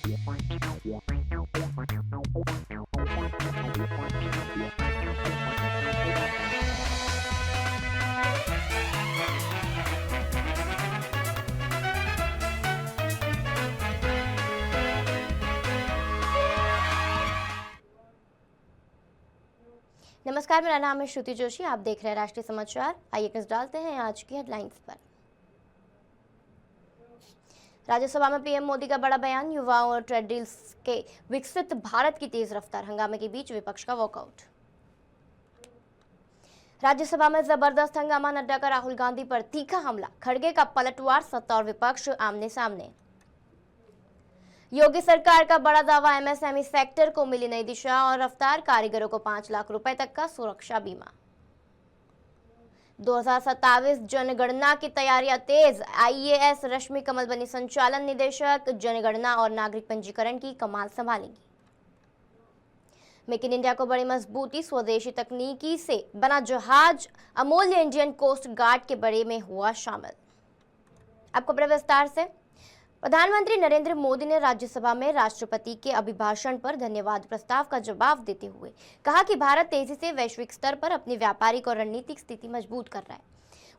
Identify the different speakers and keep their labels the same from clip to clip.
Speaker 1: नमस्कार, मेरा नाम है श्रुति जोशी। आप देख रहे हैं राष्ट्रीय समाचार। आइए नजर डालते हैं आज की हेडलाइंस पर। राज्यसभा में पीएम मोदी का बड़ा बयान, युवाओं और ट्रेड डील्स के विकसित भारत की तेज रफ्तार, हंगामे के बीच विपक्ष का वॉकआउट। राज्यसभा में जबरदस्त हंगामा, नड्डा का राहुल गांधी पर तीखा हमला, खड़गे का पलटवार, सत्ता और विपक्ष आमने सामने। योगी सरकार का बड़ा दावा, एमएसएमई सेक्टर को मिली नई दिशा और रफ्तार, कारीगरों को 5 लाख रुपए तक का सुरक्षा बीमा। 2027 जनगणना की तैयारियां तेज, आईएएस रश्मि कमल बनी संचालन निदेशक, जनगणना और नागरिक पंजीकरण की कमान संभालेंगी। मेक इन इंडिया को बड़ी मजबूती, स्वदेशी तकनीकी से बना जहाज अमूल्य इंडियन कोस्ट गार्ड के बड़े में हुआ शामिल। आपको बड़े विस्तार से। प्रधानमंत्री नरेंद्र मोदी ने राज्यसभा में राष्ट्रपति के अभिभाषण पर धन्यवाद प्रस्ताव का जवाब देते हुए कहा कि भारत तेजी से वैश्विक स्तर पर अपनी व्यापारिक और रणनीतिक स्थिति मजबूत कर रहा है।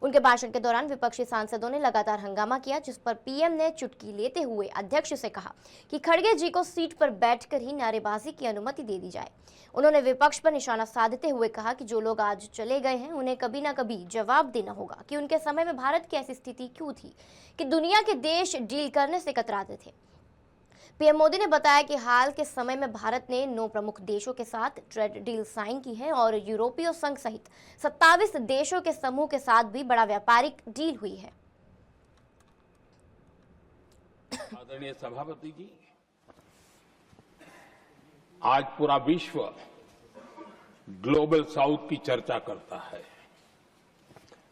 Speaker 1: उनके भाषण के दौरान विपक्षी सांसदों ने लगातार हंगामा किया, जिस पर पीएम ने चुटकी लेते हुए अध्यक्ष से कहा कि खड़गे जी को सीट पर बैठकर ही नारेबाजी की अनुमति दे दी जाए। उन्होंने विपक्ष पर निशाना साधते हुए कहा कि जो लोग आज चले गए हैं उन्हें कभी ना कभी जवाब देना होगा कि उनके समय में भारत की ऐसी स्थिति क्यों थी कि दुनिया के देश डील करने से कतराते थे। पीएम मोदी ने बताया कि हाल के समय में भारत ने 9 प्रमुख देशों के साथ ट्रेड डील साइन की है और यूरोपीय संघ सहित 27 देशों के समूह के साथ भी बड़ा व्यापारिक डील हुई है।
Speaker 2: आदरणीय सभापति जी, आज पूरा विश्व ग्लोबल साउथ की चर्चा करता है,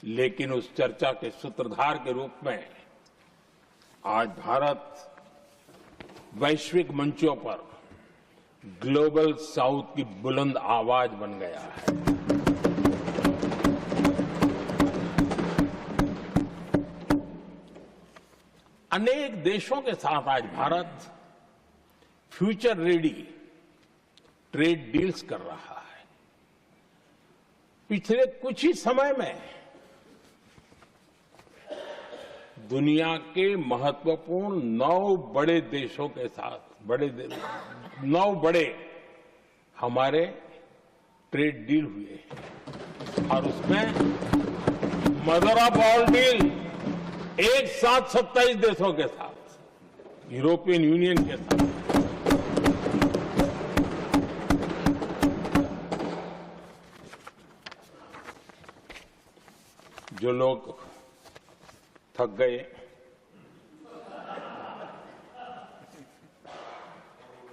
Speaker 2: लेकिन उस चर्चा के सूत्रधार के रूप में आज भारत वैश्विक मंचों पर ग्लोबल साउथ की बुलंद आवाज बन गया है। अनेक देशों के साथ आज Bharat future ready trade deals कर रहा है। पिछले कुछ ही समय में दुनिया के महत्वपूर्ण 9 बड़े देशों के साथ 9 बड़े हमारे ट्रेड डील हुए हैं और उसमें मदर ऑफ ऑल डील एक साथ 27 देशों के साथ, यूरोपियन यूनियन के साथ। जो लोग थक गए,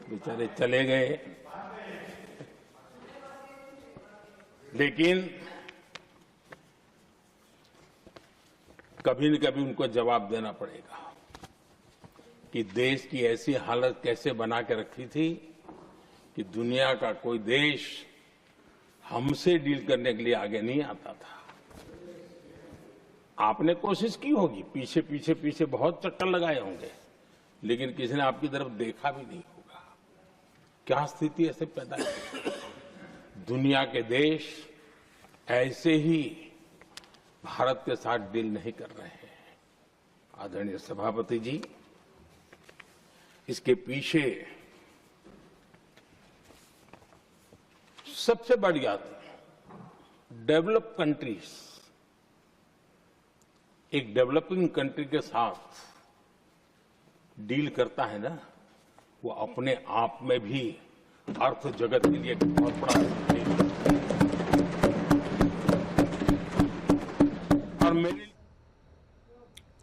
Speaker 2: बेचारे चले गए, लेकिन कभी न कभी उनको जवाब देना पड़ेगा कि देश की ऐसी हालत कैसे बना के रखी थी कि दुनिया का कोई देश हमसे डील करने के लिए आगे नहीं आता था। आपने कोशिश की होगी, पीछे पीछे पीछे बहुत चक्कर लगाए होंगे, लेकिन किसी ने आपकी तरफ देखा भी नहीं होगा। क्या स्थिति ऐसे पैदा की? दुनिया के देश ऐसे ही भारत के साथ डील नहीं कर रहे हैं। आदरणीय सभापति जी, इसके पीछे सबसे बड़ी बात, डेवलप कंट्रीज एक डेवलपिंग कंट्री के साथ डील करता है ना, वो अपने आप में भी अर्थ जगत के लिए बहुत बड़ा है। और मेरे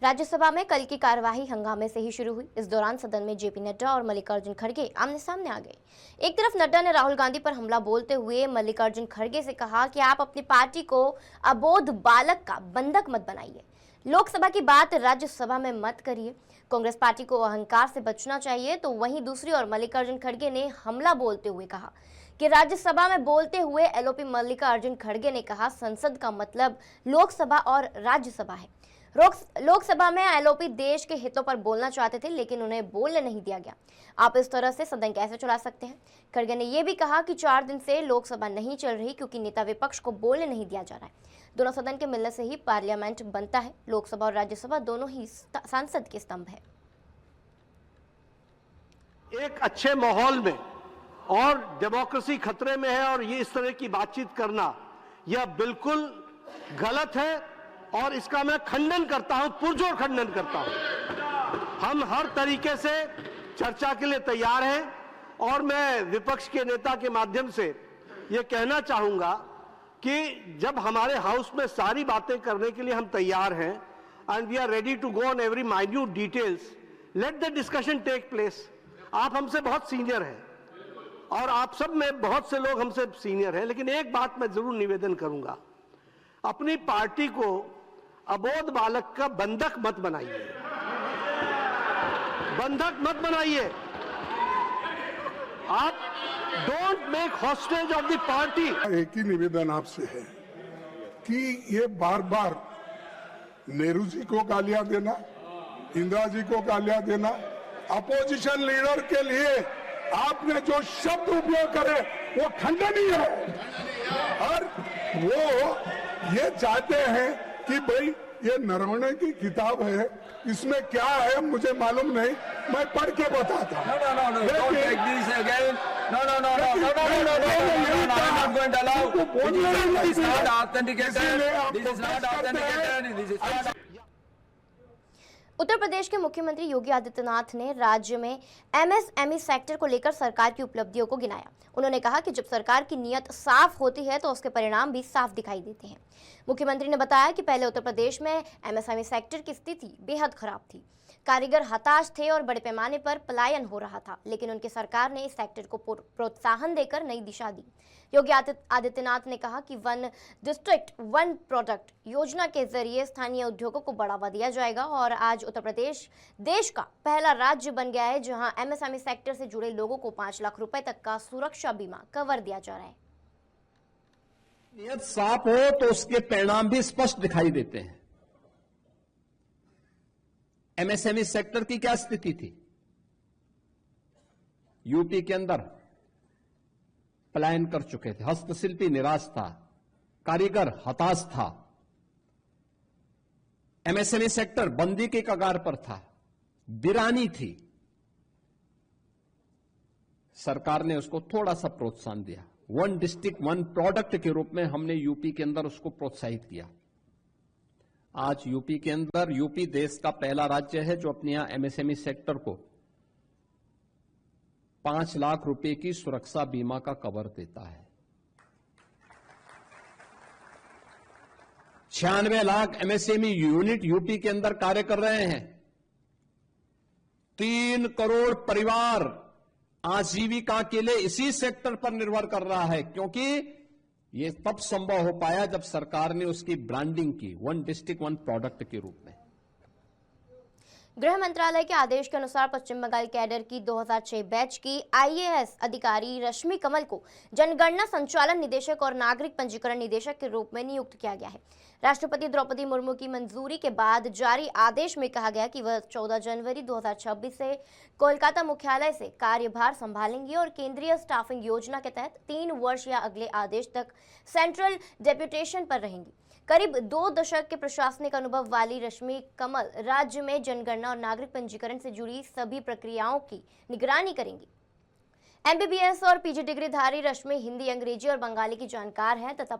Speaker 1: राज्यसभा में कल की कार्यवाही हंगामे से ही शुरू हुई। इस दौरान सदन में जेपी नड्डा और मल्लिकार्जुन खड़गे आमने सामने आ गए। एक तरफ नड्डा ने राहुल गांधी पर हमला बोलते हुए मल्लिकार्जुन खड़गे से कहा कि आप अपनी पार्टी को अबोध बालक का बंधक मत बनाइए, लोकसभा की बात राज्यसभा में मत करिए, कांग्रेस पार्टी को अहंकार से बचना चाहिए। तो वहीं दूसरी ओर मल्लिकार्जुन खड़गे ने हमला बोलते हुए कहा कि राज्यसभा में बोलते हुए एलओपी मल्लिकार्जुन खड़गे ने कहा, संसद का मतलब लोकसभा और राज्यसभा है। लोकसभा में एलओपी देश के हितों पर बोलना चाहते थे, लेकिन उन्हें बोलने नहीं दिया गया। आप इस तरह से सदन कैसे चला सकते हैं? खड़गे ने यह भी कहा कि 4 दिन से लोकसभा नहीं चल रही क्योंकि नेता विपक्ष को बोलने नहीं दिया जा रहा है। दोनों सदन के मिलने से ही पार्लियामेंट बनता है। लोकसभा और राज्यसभा दोनों ही सांसद के स्तंभ है।
Speaker 3: एक अच्छे माहौल में और डेमोक्रेसी खतरे में है और ये इस तरह की बातचीत करना यह बिल्कुल गलत है और इसका मैं खंडन करता हूं, पुरजोर खंडन करता हूं। हम हर तरीके से चर्चा के लिए तैयार हैं और मैं विपक्ष के नेता के माध्यम से यह कहना चाहूंगा कि जब हमारे हाउस में सारी बातें करने के लिए हम तैयार हैं and we are ready to go on every minute details, let the discussion take place. आप हमसे बहुत सीनियर हैं और आप सब में बहुत से लोग हमसे सीनियर हैं, लेकिन एक बात मैं जरूर निवेदन करूंगा, अपनी पार्टी को अबोध बालक का बंधक मत बनाइए, बंधक मत बनाइए। आप don't make hostage of the party.
Speaker 4: एक ही निवेदन आपसे है कि ये बार बार नेहरू जी को गालियां देना, इंदिरा जी को गालियां देना, अपोजिशन लीडर के लिए आपने जो शब्द उपयोग करे वो खंडनीय है। और वो ये चाहते हैं कि भाई ये नरवणे की किताब है, इसमें क्या है मुझे मालूम नहीं, मैं पढ़ के बताता हूँ।
Speaker 1: उत्तर प्रदेश के मुख्यमंत्री योगी आदित्यनाथ ने राज्य में एमएसएमई सेक्टर को लेकर सरकार की उपलब्धियों को गिनाया। उन्होंने कहा कि जब सरकार की नीयत साफ होती है तो उसके परिणाम भी साफ दिखाई देते हैं। मुख्यमंत्री ने बताया कि पहले उत्तर प्रदेश में एमएसएमई सेक्टर की स्थिति बेहद खराब थी, कारीगर हताश थे और बड़े पैमाने पर पलायन हो रहा था, लेकिन उनकी सरकार ने इस सेक्टर को प्रोत्साहन देकर नई दिशा दी। योगी आदित्यनाथ ने कहा कि 1 डिस्ट्रिक्ट 1 प्रोडक्ट योजना के जरिए स्थानीय उद्योगों को बढ़ावा दिया जाएगा और आज उत्तर प्रदेश देश का पहला राज्य बन गया है जहां एमएसएमई सेक्टर से जुड़े लोगों को 5 लाख रुपए तक का सुरक्षा बीमा कवर दिया जा रहा है।
Speaker 5: नियत साफ हो तो उसके परिणाम भी स्पष्ट दिखाई देते हैं। एमएसएमई सेक्टर की क्या स्थिति थी? यूपी के अंदर पलायन कर चुके थे, हस्तशिल्पी निराश था, कारीगर हताश था, एमएसएमई सेक्टर बंदी के कगार पर था, वीरानी थी। सरकार ने उसको थोड़ा सा प्रोत्साहन दिया। 1 डिस्ट्रिक्ट 1 प्रोडक्ट के रूप में हमने यूपी के अंदर उसको प्रोत्साहित किया। आज यूपी के अंदर, यूपी देश का पहला राज्य है जो अपने यहां एमएसएमई सेक्टर को 5 लाख रुपए की सुरक्षा बीमा का कवर देता है। 96 लाख एमएसएमई यूनिट यूपी के अंदर कार्य कर रहे हैं। 3 करोड़ परिवार आजीविका के लिए इसी सेक्टर पर निर्भर कर रहा है, क्योंकि ये तब संभव हो पाया जब सरकार ने उसकी ब्रांडिंग की 1 डिस्ट्रिक्ट 1 प्रोडक्ट के रूप में।
Speaker 1: गृह मंत्रालय के आदेश के अनुसार पश्चिम बंगाल कैडर की 2006 बैच की आईएएस अधिकारी रश्मि कमल को जनगणना संचालन निदेशक और नागरिक पंजीकरण निदेशक के रूप में नियुक्त किया गया है। राष्ट्रपति द्रौपदी मुर्मू की मंजूरी के बाद जारी आदेश में कहा गया कि वह 14 जनवरी 2026 से कोलकाता मुख्यालय से कार्यभार संभालेंगी और केंद्रीय स्टाफिंग योजना के तहत 3 वर्ष या अगले आदेश तक सेंट्रल डेप्यूटेशन पर रहेंगी। करीब 2 दशक के प्रशासनिक अनुभव वाली रश्मि कमल राज्य में जनगणना और नागरिक पंजीकरण से जुड़ी सभी प्रक्रियाओं की निगरानी करेंगी। एमबीबीएस और पीजी डिग्रीधारी रश्मि हिंदी, अंग्रेजी और बंगाली की जानकार हैं तथा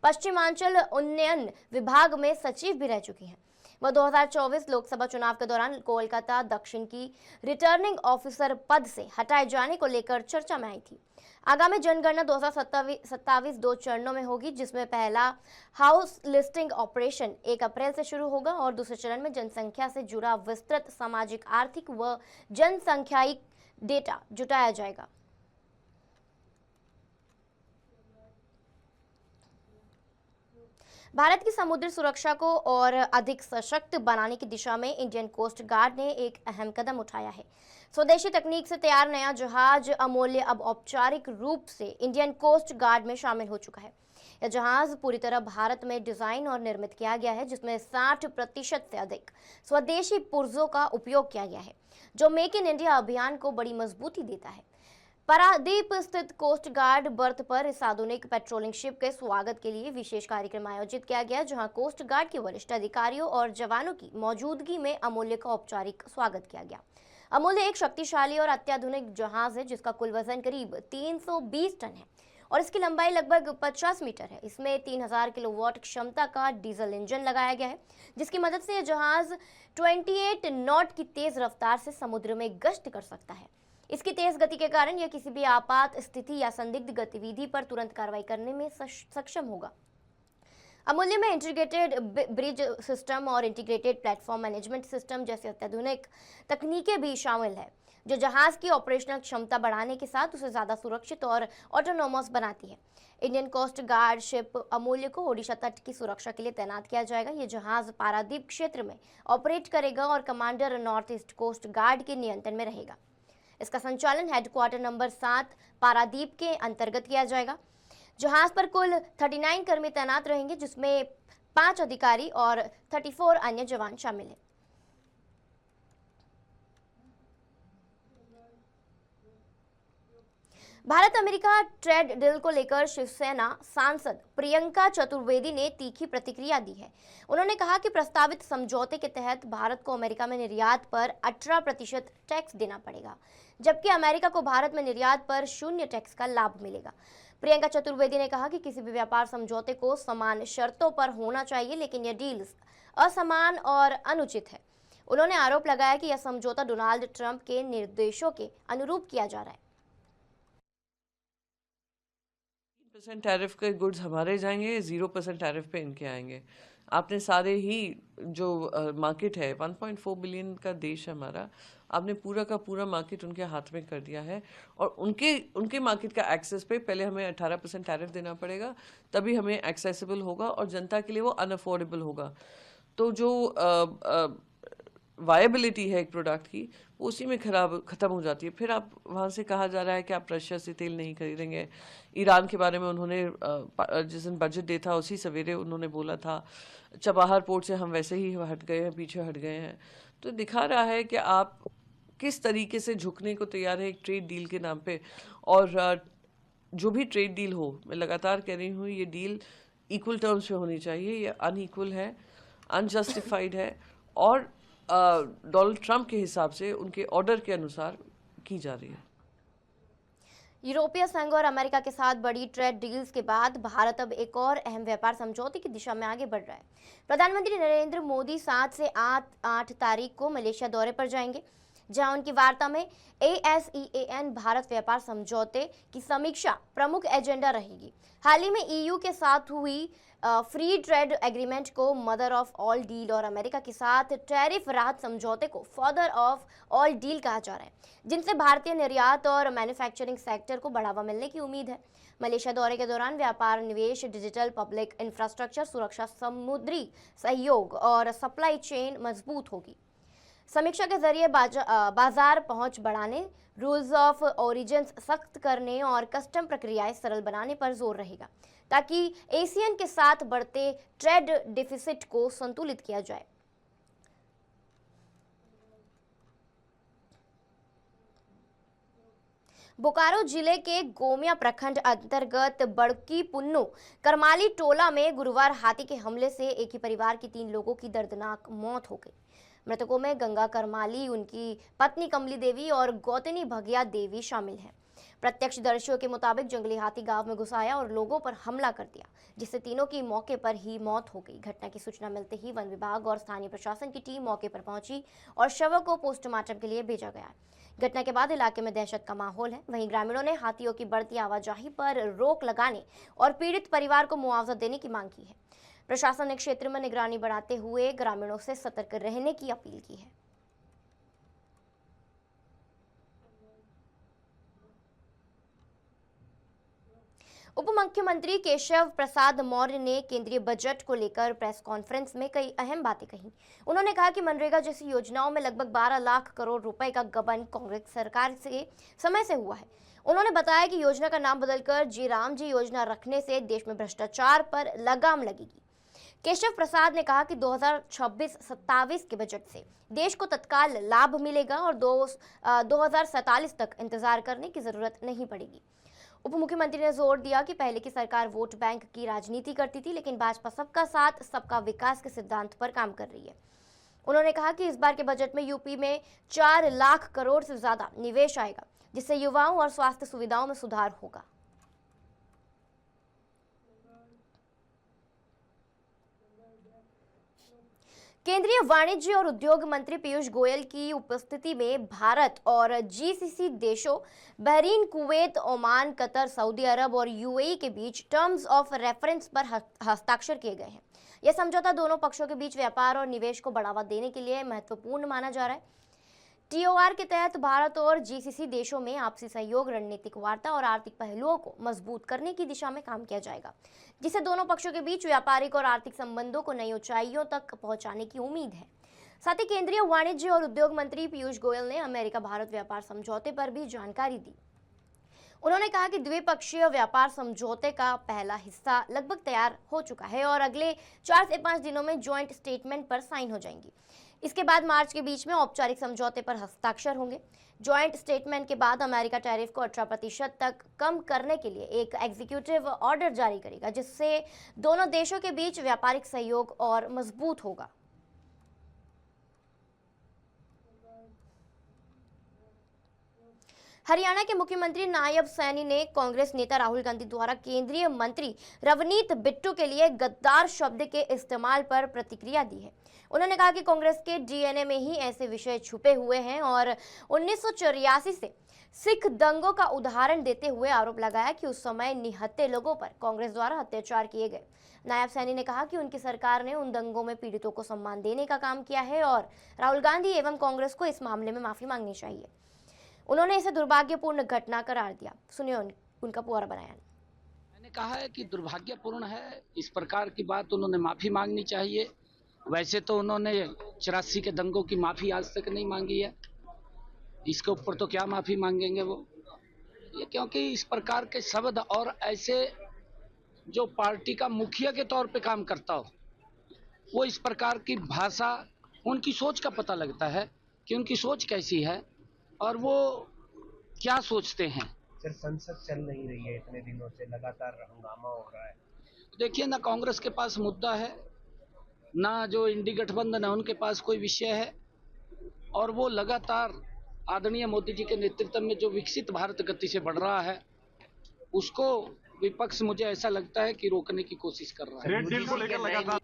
Speaker 1: पश्चिमांचल उन्नयन विभाग में सचिव भी रह चुकी हैं। वह 2024 लोकसभा चुनाव के दौरान कोलकाता दक्षिण की रिटर्निंग ऑफिसर पद से हटाए जाने को लेकर चर्चा में आई थी। आगामी जनगणना 2027 2 चरणों में होगी, जिसमें पहला हाउस लिस्टिंग ऑपरेशन 1 अप्रैल से शुरू होगा और दूसरे चरण में जनसंख्या से जुड़ा विस्तृत सामाजिक, आर्थिक व जनसंख्यायिक डेटा जुटाया जाएगा। भारत की समुद्री सुरक्षा को और अधिक सशक्त बनाने की दिशा में इंडियन कोस्ट गार्ड ने एक अहम कदम उठाया है। स्वदेशी तकनीक से तैयार नया जहाज अमूल्य अब औपचारिक रूप से इंडियन कोस्ट गार्ड में शामिल हो चुका है। यह जहाज पूरी तरह भारत में डिजाइन और निर्मित किया गया है, जिसमें 60% से अधिक स्वदेशी पुर्जों का उपयोग किया गया है, जो मेक इन इंडिया अभियान को बड़ी मजबूती देता है। पारादीप स्थित कोस्ट गार्ड बर्थ पर इस आधुनिक पेट्रोलिंग शिप के स्वागत के लिए विशेष कार्यक्रम आयोजित किया गया, जहां कोस्ट गार्ड के वरिष्ठ अधिकारियों और जवानों की मौजूदगी में अमूल्य का औपचारिक स्वागत किया गया। अमूल्य एक शक्तिशाली और अत्याधुनिक जहाज है, जिसका कुल वजन करीब 320 टन है और इसकी लंबाई लगभग 50 मीटर है। इसमें 3000 किलोवाट क्षमता का डीजल इंजन लगाया गया है, जिसकी मदद से यह जहाज 28 नॉट की तेज रफ्तार से समुद्र में गश्त कर सकता है। इसकी तेज गति के कारण यह किसी भी आपात स्थिति या संदिग्ध गतिविधि पर तुरंत कार्रवाई करने में सक्षम होगा। अमूल्य में इंटीग्रेटेड ब्रिज सिस्टम और इंटीग्रेटेड प्लेटफॉर्म मैनेजमेंट सिस्टम जैसे अत्याधुनिक तकनीकें भी शामिल है, जो जहाज की ऑपरेशनल क्षमता बढ़ाने के साथ उसे ज्यादा सुरक्षित और ऑटोनोमस बनाती है। इंडियन कोस्ट गार्ड शिप अमूल्य को ओडिशा तट की सुरक्षा के लिए तैनात किया जाएगा। यह जहाज पारादीप क्षेत्र में ऑपरेट करेगा और commander north east coast guard के नियंत्रण में रहेगा। इसका संचालन हेडक्वार्टर नंबर 7 पारादीप के अंतर्गत किया जाएगा। जहाज पर कुल 39 कर्मी तैनात रहेंगे, जिसमें 5 अधिकारी और 34 अन्य जवान शामिल हैं। भारत अमेरिका ट्रेड डील को लेकर शिवसेना सांसद प्रियंका चतुर्वेदी ने तीखी प्रतिक्रिया दी है। उन्होंने कहा कि प्रस्तावित समझौते के तहत भारत को अमेरिका में निर्यात पर 18% टैक्स देना पड़ेगा, जबकि अमेरिका को भारत में निर्यात पर 0 टैक्स का लाभ मिलेगा। प्रियंका चतुर्वेदी ने कहा कि किसी भी व्यापार समझौते को समान शर्तों पर होना चाहिए, लेकिन यह डील असमान और अनुचित है। उन्होंने आरोप लगाया कि यह समझौता डोनाल्ड ट्रंप के निर्देशों के अनुरूप किया जा रहा है।
Speaker 6: % टैरिफ के गुड्स हमारे जाएंगे, 0% टैरिफ पे इनके आएंगे। आपने सारे ही जो मार्केट है, 1.4 बिलियन का देश है हमारा, आपने पूरा का पूरा मार्केट उनके हाथ में कर दिया है और उनके मार्केट का एक्सेस पे पहले हमें 18% टैरिफ देना पड़ेगा, तभी हमें एक्सेसिबल होगा और जनता के लिए वो अनअफोर्डेबल होगा। तो जो वायबिलिटी है एक प्रोडक्ट की, वो उसी में ख़त्म हो जाती है। फिर आप वहाँ से कहा जा रहा है कि आप रशिया से तेल नहीं खरीदेंगे। ईरान के बारे में उन्होंने जिस दिन बजट डे था उसी सवेरे उन्होंने बोला था। चबाहार पोर्ट से हम वैसे ही हट गए हैं, पीछे हट गए हैं। तो दिखा रहा है कि आप किस तरीके से झुकने को तैयार है एक ट्रेड डील के नाम पे। और जो भी ट्रेड डील हो, मैं लगातार कह रही हूँ, ये डील इक्वल टर्म्स पे होनी चाहिए। ये अनइक्वल है, अनजस्टिफाइड है और डोनाल्ड ट्रंप के हिसाब से उनके ऑर्डर के अनुसार की जा रही है।
Speaker 1: यूरोपीय संघ और अमेरिका के साथ बड़ी ट्रेड डील्स के बाद भारत अब एक और अहम व्यापार समझौते की दिशा में आगे बढ़ रहा है। प्रधानमंत्री नरेंद्र मोदी 7 से 8 तारीख को मलेशिया दौरे पर जाएंगे, जहां उनकी वार्ता में ASEAN भारत व्यापार समझौते की समीक्षा प्रमुख एजेंडा रहेगी। हाल ही में EU के साथ हुई फ्री ट्रेड एग्रीमेंट को मदर ऑफ ऑल डील और अमेरिका के साथ टैरिफ राहत समझौते को फादर ऑफ ऑल डील कहा जा रहा है, जिनसे भारतीय निर्यात और मैन्युफैक्चरिंग सेक्टर को बढ़ावा मिलने की उम्मीद है। मलेशिया दौरे के दौरान व्यापार, निवेश, डिजिटल, पब्लिक इंफ्रास्ट्रक्चर, सुरक्षा, समुद्री सहयोग और सप्लाई चेन मजबूत होगी। समीक्षा के जरिए बाजार पहुंच बढ़ाने, रूल्स ऑफ ओरिजिन सख्त करने और कस्टम प्रक्रियाएं सरल बनाने पर जोर रहेगा, ताकि एशियन के साथ बढ़ते ट्रेड डिफिसिट को संतुलित किया जाए। बोकारो जिले के गोमिया प्रखंड अंतर्गत बड़की पुन्नू करमाली टोला में गुरुवार हाथी के हमले से एक ही परिवार की 3 लोगों की दर्दनाक मौत हो गई। मृतकों में गंगा करमाली, उनकी पत्नी कमली देवी और गौतनी भगिया देवी शामिल हैं। प्रत्यक्षदर्शियों के मुताबिक जंगली हाथी गांव में घुस आया और लोगों पर हमला कर दिया, जिससे तीनों की मौके पर ही मौत हो गई। घटना की सूचना मिलते ही वन विभाग और स्थानीय प्रशासन की टीम मौके पर पहुंची और शवों को पोस्टमार्टम के लिए भेजा गया। घटना के बाद इलाके में दहशत का माहौल है। वहीं ग्रामीणों ने हाथियों की बढ़ती आवाजाही पर रोक लगाने और पीड़ित परिवार को मुआवजा देने की मांग की है। प्रशासन ने क्षेत्र में निगरानी बढ़ाते हुए ग्रामीणों से सतर्क रहने की अपील की है। उप मुख्यमंत्री केशव प्रसाद मौर्य ने केंद्रीय बजट को लेकर प्रेस कॉन्फ्रेंस में कई अहम बातें कही। उन्होंने कहा कि मनरेगा जैसी योजनाओं में लगभग 12 लाख करोड़ रुपए का गबन कांग्रेस सरकार से समय से हुआ है। उन्होंने बताया कि योजना का नाम बदलकर जी राम जी योजना रखने से देश में भ्रष्टाचार पर लगाम लगेगी। केशव प्रसाद ने कहा कि 2026-27 के बजट से देश को तत्काल लाभ मिलेगा और 2047 तक इंतजार करने की जरूरत नहीं पड़ेगी। उप मुख्यमंत्री ने जोर दिया कि पहले की सरकार वोट बैंक की राजनीति करती थी, लेकिन भाजपा सबका साथ सबका विकास के सिद्धांत पर काम कर रही है। उन्होंने कहा कि इस बार के बजट में यूपी में 4 लाख करोड़ से ज्यादा निवेश आएगा, जिससे युवाओं और स्वास्थ्य सुविधाओं में सुधार होगा। केंद्रीय वाणिज्य और उद्योग मंत्री पीयूष गोयल की उपस्थिति में भारत और जीसीसी देशों बहरीन, कुवैत, ओमान, कतर, सऊदी अरब और यूएई के बीच टर्म्स ऑफ रेफरेंस पर हस्ताक्षर किए गए हैं। यह समझौता दोनों पक्षों के बीच व्यापार और निवेश को बढ़ावा देने के लिए महत्वपूर्ण माना जा रहा है। टीओआर के तहत भारत और जीसीसी देशों में आपसी सहयोग, रणनीतिक वार्ता और आर्थिक पहलुओं को मजबूत करने की दिशा में काम किया जाएगा, जिससे दोनों पक्षों के बीच व्यापारिक और आर्थिक संबंधों को नई ऊंचाइयों तक पहुंचाने की उम्मीद है। साथ ही केंद्रीय वाणिज्य और उद्योग मंत्री पीयूष गोयल ने अमेरिका भारत व्यापार समझौते पर भी जानकारी दी। उन्होंने कहा कि द्विपक्षीय व्यापार समझौते का पहला हिस्सा लगभग तैयार हो चुका है और अगले 4 से 5 दिनों में ज्वाइंट स्टेटमेंट पर साइन हो जाएंगी। इसके बाद मार्च के बीच में औपचारिक समझौते पर हस्ताक्षर होंगे। ज्वाइंट स्टेटमेंट के बाद अमेरिका टैरिफ को 18% तक कम करने के लिए एक एग्जीक्यूटिव ऑर्डर जारी करेगा, जिससे दोनों देशों के बीच व्यापारिक सहयोग और मजबूत होगा। हरियाणा के मुख्यमंत्री नायब सैनी ने कांग्रेस नेता राहुल गांधी द्वारा केंद्रीय मंत्री रवनीत बिट्टू के लिए गद्दार शब्द के इस्तेमाल पर प्रतिक्रिया दी है। उन्होंने कहा कि कांग्रेस के डीएनए में ही ऐसे विषय छुपे हुए हैं और 1984 से सिख दंगों का उदाहरण देते हुए आरोप लगाया कि उस समय निहत्थे लोगों पर कांग्रेस द्वारा अत्याचार किए गए। नायब सैनी ने कहा कि उनकी सरकार ने उन दंगों में पीड़ितों को सम्मान देने का काम किया है और राहुल गांधी एवं कांग्रेस को इस मामले में माफी मांगनी चाहिए। उन्होंने इसे दुर्भाग्यपूर्ण घटना करार दिया। सुनिए उनका पूरा बयान।
Speaker 7: मैंने कहा है कि दुर्भाग्यपूर्ण है, इस प्रकार की बात उन्होंने माफी मांगनी चाहिए। वैसे तो उन्होंने 84 के दंगों की माफी आज तक नहीं मांगी है, इसके ऊपर तो क्या माफी मांगेंगे वो, ये क्योंकि इस प्रकार के शब्द और ऐसे जो पार्टी का मुखिया के तौर पे काम करता हो वो इस प्रकार की भाषा, उनकी सोच का पता लगता है कि उनकी सोच कैसी है और वो क्या सोचते हैं।
Speaker 8: सर, संसद चल नहीं रही है, इतने दिनों से लगातार हंगामा हो रहा है।
Speaker 7: देखिए ना, कांग्रेस के पास मुद्दा है ना, जो इंडी गठबंधन है उनके पास कोई विषय है, और वो लगातार आदरणीय मोदी जी के नेतृत्व में जो विकसित भारत गति से बढ़ रहा है उसको विपक्ष, मुझे ऐसा लगता है कि रोकने की कोशिश कर रहा है।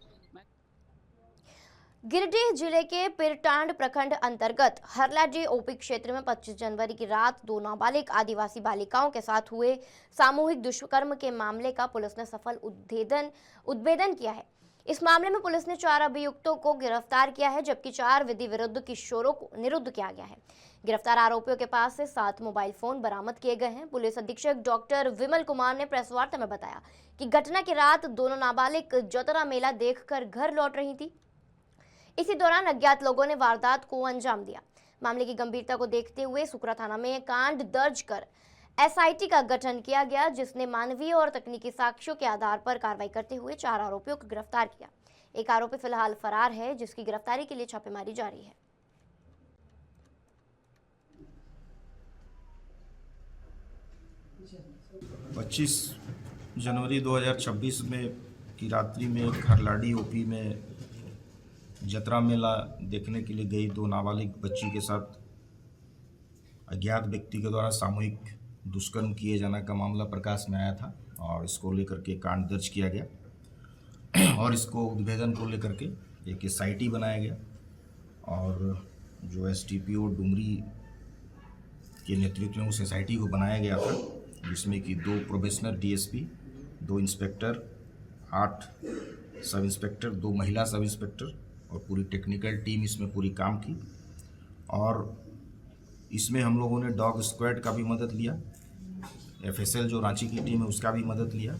Speaker 1: गिरिडीह जिले के पिरटांड प्रखंड अंतर्गत हरलाडी ओपी क्षेत्र में 25 जनवरी की रात 2 नाबालिग आदिवासी बालिकाओं के साथ हुए सामूहिक दुष्कर्म के मामले का पुलिस ने सफल उद्भेदन किया है। इस मामले में पुलिस ने 4 अभियुक्तों को गिरफ्तार किया है, जबकि 4 विधि विरुद्ध किशोरों को निरुद्ध किया गया है। गिरफ्तार आरोपियों के पास से 7 मोबाइल फोन बरामद किए गए हैं। पुलिस अधीक्षक डॉक्टर विमल कुमार ने प्रेस वार्ता में बताया कि घटना की रात दोनों नाबालिग जतरा मेला देखकर घर लौट रही थी। इसी दौरान अज्ञात लोगों ने वारदात को अंजाम दिया। मामले की गंभीरता को देखते हुए सुकरा थाना में कांड दर्ज कर एसआईटी का गठन किया गया, जिसने मानवीय और तकनीकी साक्ष्यों के आधार पर कार्रवाई करते हुए 4 आरोपियों को गिरफ्तार किया। एक आरोपी फिलहाल फरार है, जिसकी गिरफ्तारी के लिए छापेमारी जारी है।
Speaker 9: पच्चीस जनवरी 2026 में की रात्रि में हरलाडी ओपी में जतरा मेला देखने के लिए गई 2 नाबालिग बच्ची के साथ अज्ञात व्यक्ति के द्वारा सामूहिक दुष्कर्म किए जाने का मामला प्रकाश में आया था और इसको लेकर के कांड दर्ज किया गया और इसको उद्भेदन को लेकर के एक एसआईटी बनाया गया और जो एसटीपीओ डुमरी के नेतृत्व में उस एसआईटी को बनाया गया था, जिसमें कि 2 probationer DSP, 2 inspector, 8 sub inspector, 2 महिला सब इंस्पेक्टर और पूरी टेक्निकल टीम इसमें पूरी काम की। और इसमें हम लोगों ने डॉग स्क्वाड का भी मदद लिया, एफएसएल जो रांची की टीम है उसका भी मदद लिया,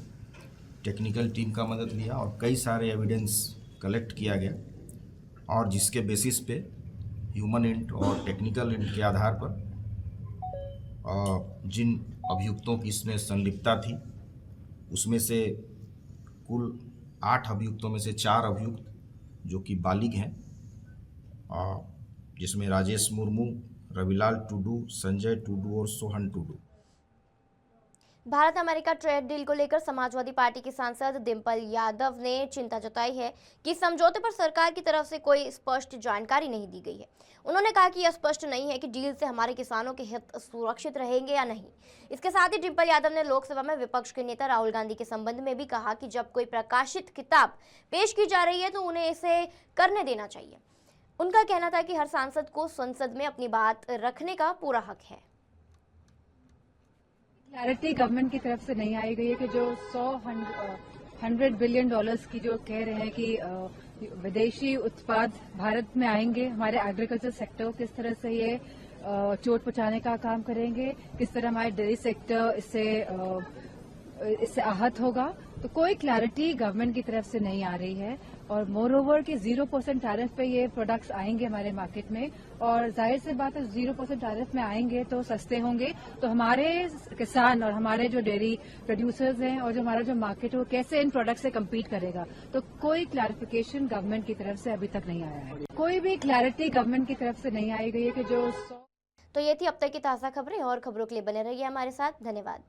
Speaker 9: टेक्निकल टीम का मदद लिया और कई सारे एविडेंस कलेक्ट किया गया और जिसके बेसिस पे ह्यूमन इंट और टेक्निकल इंट के आधार पर जिन अभियुक्तों की इसमें संलिप्तता थी उसमें से कुल 8 अभियुक्तों में से 4 अभियुक्त जो कि बालिग हैं, जिसमें राजेश मुर्मू, रविलाल टुडू, संजय टुडू और Sohan Tudu.
Speaker 1: Bharat America trade deal को लेकर समाजवादी पार्टी की सांसद डिंपल यादव ने चिंता जताई है कि समझौते पर सरकार की तरफ से कोई स्पष्ट जानकारी नहीं दी गई है। उन्होंने कहा कि यह स्पष्ट नहीं है कि डील से हमारे किसानों के हित सुरक्षित रहेंगे या नहीं। इसके साथ ही डिंपल यादव ने लोकसभा में विपक्ष के नेता राहुल गांधी के संबंध में भी कहा कि जब कोई प्रकाशित किताब पेश की जा रही है तो उन्हें इसे करने देना चाहिए। उनका कहना था कि हर सांसद को संसद में अपनी बात रखने का पूरा हक है।
Speaker 10: क्लैरिटी गवर्नमेंट की तरफ से नहीं आई गई है कि जो 100 बिलियन डॉलर्स की जो कह रहे हैं कि विदेशी उत्पाद भारत में आएंगे, हमारे एग्रीकल्चर सेक्टर को किस तरह से ये चोट पहुंचाने का काम करेंगे, किस तरह हमारे डेयरी सेक्टर इससे आहत होगा, तो कोई क्लैरिटी गवर्नमेंट की तरफ से नहीं आ रही है। और मोर ओवर कि 0% टैरिफ पे ये प्रोडक्ट्स आएंगे हमारे मार्केट में, और जाहिर सी बात है 0% टैरिफ में आएंगे तो सस्ते होंगे, तो हमारे किसान और हमारे जो डेयरी प्रोड्यूसर्स हैं और जो हमारा जो मार्केट है वो कैसे इन प्रोडक्ट से कम्पीट करेगा। तो कोई क्लैरिफिकेशन गवर्नमेंट की तरफ से अभी तक नहीं आया है, कोई भी क्लैरिटी गवर्नमेंट की तरफ से नहीं आई गई है कि जो
Speaker 1: तो ये थी अब तक की ताज़ा खबरें, और खबरों के लिए बने रहिए हमारे साथ। धन्यवाद।